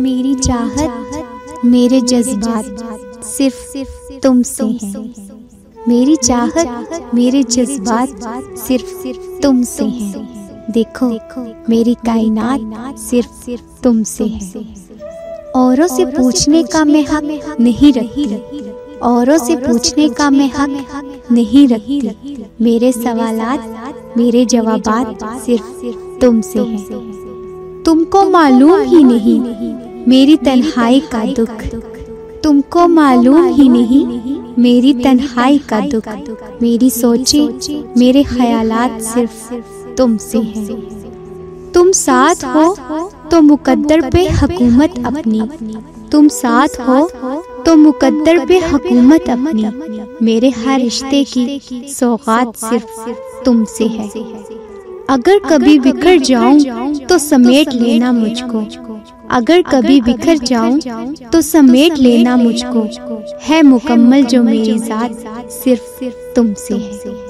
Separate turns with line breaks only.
मेरी चाहत मेरे जज्बात सिर्फ तुमसे हैं। मेरी चाहत मेरे जज्बात सिर्फ तुमसे हैं। देखो मेरी कायनात सिर्फ तुमसे है। औरों से पूछने का मैं हक नहीं रखती, औरों से पूछने का मैं हक नहीं रखती। मेरे सवालात मेरे जवाबात सिर्फ तुमसे हैं। तुमको मालूम ही नहीं मेरी तन्हाई का दुख, तुमको मालूम ही नहीं मेरी तन्हाई का दुख। मेरी सोचें मेरे ख्यालात सिर्फ तुमसे हैं। तुम साथ हो तो मुकद्दर पे हुकूमत अपनी, तुम साथ हो तो मुकद्दर पे हुकूमत अपनी। मेरे हर रिश्ते की सौगात सिर्फ तुमसे है। अगर कभी बिखर जाऊं तो समेट लेना मुझको, अगर कभी बिखर जाऊं तो समेट लेना मुझको। है मुकम्मल जो मेरी ज़ात सिर्फ तुमसे है।